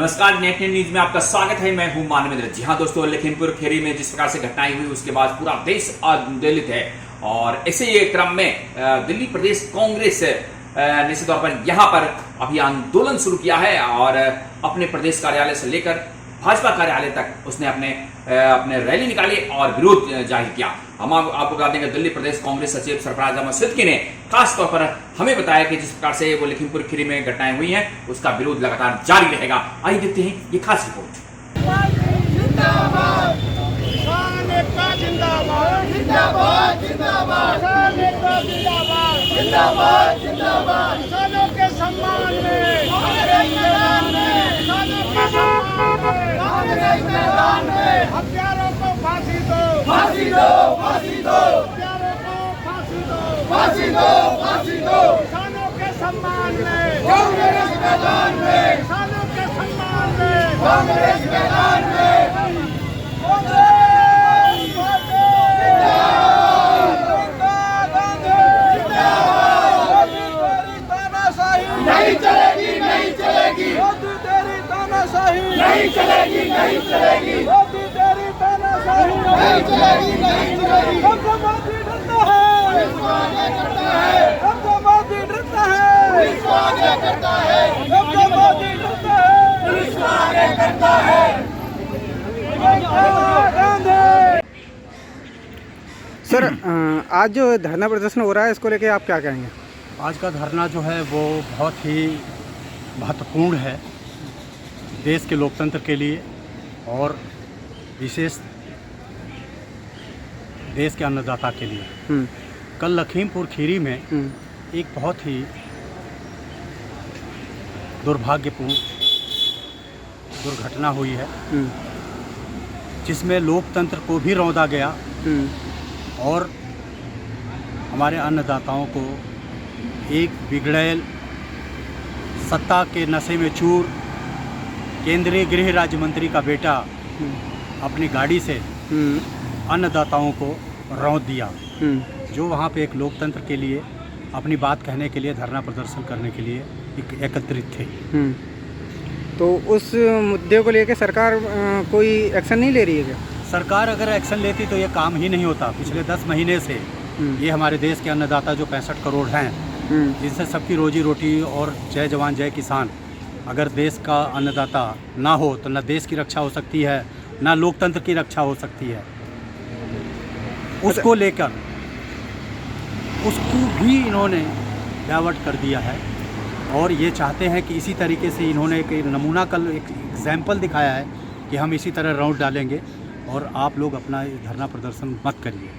नमस्कार, net news में आपका स्वागत है। मैं हूं मानवेंद्र। जी हां दोस्तों, लखीमपुर खीरी में जिस प्रकार से घटनाएं हुई उसके बाद पूरा देश आंदोलित है और इसी क्रम में दिल्ली प्रदेश कांग्रेस निश्चित तौर पर यहां पर अभी आंदोलन शुरू किया है और अपने प्रदेश कार्यालय से लेकर भाजपा कार्यालय तक उसने अपने रैली निकाली और विरोध जाहिर किया। हम आपको बता देंगे, दिल्ली प्रदेश कांग्रेस सचिव सरफराज अहमद सिद्दीकी ने खास तौर पर हमें बताया कि जिस प्रकार से वो लखीमपुर खीरी में घटनाएं हुई हैं उसका विरोध लगातार जारी रहेगा। आइए देखते हैं ये खास रिपोर्ट। किसानों के सम्मान में हत्यारों को फांसी दो, फांसी दो, फांसी दो, हत्यारों को फांसी दो, फांसी दो, फांसी दो। किसानों के सम्मान में कांग्रेस मैदान में, किसानों के सम्मान में कांग्रेस मैदान में। नहीं चलेगी, नहीं चलेगी, मोदी तेरी तानाशाही नहीं चलेगी, नहीं चलेगी, मोदी तेरी तानाशाही नहीं चलेगी, नहीं चलेगी। अब तो मोदी डरता है, इसको आगे करता है, अब तो मोदी डरता है, इसको आगे करता है, अब तो मोदी डरता है, इसको आगे करता है। सर, आज जो धरना प्रदर्शन हो रहा है इसको लेके आप क्या कहेंगे? आज का धरना जो है वो बहुत ही महत्वपूर्ण है देश के लोकतंत्र के लिए और विशेष देश के अन्नदाता के लिए। कल लखीमपुर खीरी में एक बहुत ही दुर्भाग्यपूर्ण दुर्घटना हुई है जिसमें लोकतंत्र को भी रौंदा गया और हमारे अन्नदाताओं को एक बिगड़ैल सत्ता के नशे में चूर केंद्रीय गृह राज्य मंत्री का बेटा अपनी गाड़ी से अन्नदाताओं को रौंद दिया, जो वहाँ पे एक लोकतंत्र के लिए अपनी बात कहने के लिए धरना प्रदर्शन करने के लिए एकत्रित थे। तो उस मुद्दे को लेकर सरकार कोई एक्शन नहीं ले रही है क्या? सरकार अगर एक्शन लेती तो ये काम ही नहीं होता। पिछले 10 महीने से ये हमारे देश के अन्नदाता जो 65 करोड़ हैं, जिनसे सबकी रोजी रोटी और जय जवान जय किसान, अगर देश का अन्नदाता ना हो तो न देश की रक्षा हो सकती है, ना लोकतंत्र की रक्षा हो सकती है। उसको लेकर उसको भी इन्होंने डाइवर्ट कर दिया है और ये चाहते हैं कि इसी तरीके से इन्होंने एक नमूना कल एक एग्जाम्पल दिखाया है कि हम इसी तरह राउंड डालेंगे और आप लोग अपना धरना प्रदर्शन मत करिए।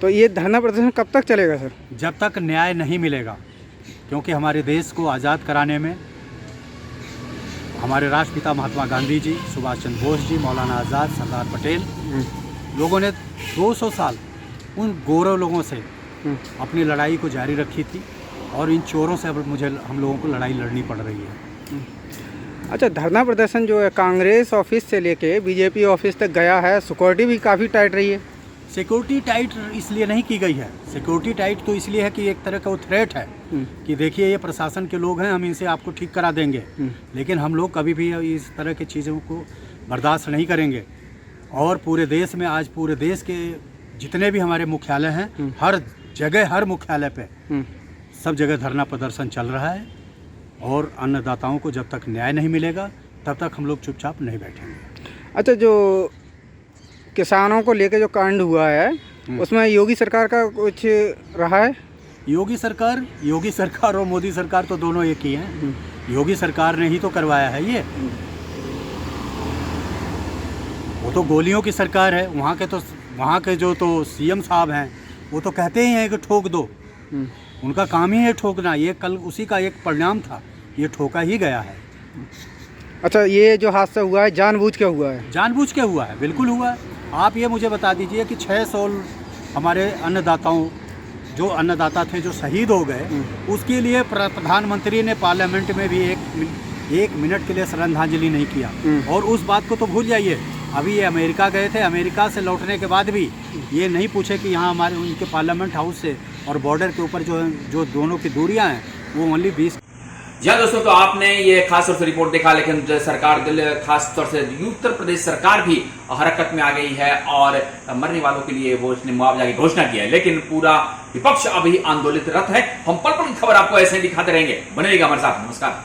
तो ये धरना प्रदर्शन कब तक चलेगा सर? जब तक न्याय नहीं मिलेगा, क्योंकि हमारे देश को आज़ाद कराने में हमारे राष्ट्रपिता महात्मा गांधी जी, सुभाष चंद्र बोस जी, मौलाना आज़ाद, सरदार पटेल लोगों ने 200 साल उन गौरव लोगों से अपनी लड़ाई को जारी रखी थी और इन चोरों से अब हम लोगों को लड़ाई लड़नी पड़ रही है। अच्छा, धरना प्रदर्शन जो है कांग्रेस ऑफिस से लेके बीजेपी ऑफिस तक गया है, सिक्योरिटी भी काफ़ी टाइट रही है। सिक्योरिटी टाइट इसलिए नहीं की गई है, सिक्योरिटी टाइट तो इसलिए है कि एक तरह का वो थ्रेट है कि देखिए ये प्रशासन के लोग हैं, हम इनसे आपको ठीक करा देंगे, लेकिन हम लोग कभी भी इस तरह की चीज़ों को बर्दाश्त नहीं करेंगे। और पूरे देश में आज पूरे देश के जितने भी हमारे मुख्यालय हैं, हर जगह हर मुख्यालय पे सब जगह धरना प्रदर्शन चल रहा है और अन्नदाताओं को जब तक न्याय नहीं मिलेगा तब तक हम लोग चुपचाप नहीं बैठेंगे। अच्छा, जो किसानों को लेकर जो कांड हुआ है उसमें योगी सरकार का कुछ रहा है? योगी सरकार और मोदी सरकार तो दोनों एक ही हैं। योगी सरकार ने ही तो करवाया है ये, वो तो गोलियों की सरकार है। वहाँ के जो तो सीएम साहब हैं वो तो कहते ही हैं कि ठोक दो, उनका काम ही है ठोकना। ये कल उसी का एक परिणाम था, ये ठोका ही गया है। अच्छा, ये जो हादसा हुआ है जानबूझ के हुआ है? जानबूझ के हुआ है, बिल्कुल हुआ है। आप ये मुझे बता दीजिए कि 600 हमारे अन्नदाताओं जो अन्नदाता थे जो शहीद हो गए, उसके लिए प्रधानमंत्री ने पार्लियामेंट में भी एक मिनट के लिए श्रद्धांजलि नहीं किया। और उस बात को तो भूल जाइए, अभी ये अमेरिका गए थे, अमेरिका से लौटने के बाद भी ये नहीं पूछे कि यहाँ हमारे उनके पार्लियामेंट हाउस से और बॉर्डर के ऊपर जो दोनों की दूरियाँ हैं वो ओनली 20 जी हाँ दोस्तों, तो आपने ये खास तौर से रिपोर्ट देखा, लेकिन सरकार खास तौर से उत्तर प्रदेश सरकार भी हरकत में आ गई है और मरने वालों के लिए वो उसने मुआवजा की घोषणा की है, लेकिन पूरा विपक्ष अभी आंदोलित रत है। हम पल पल की खबर आपको ऐसे दिखाते रहेंगे, बने रहिएगा हमारे साथ। नमस्कार।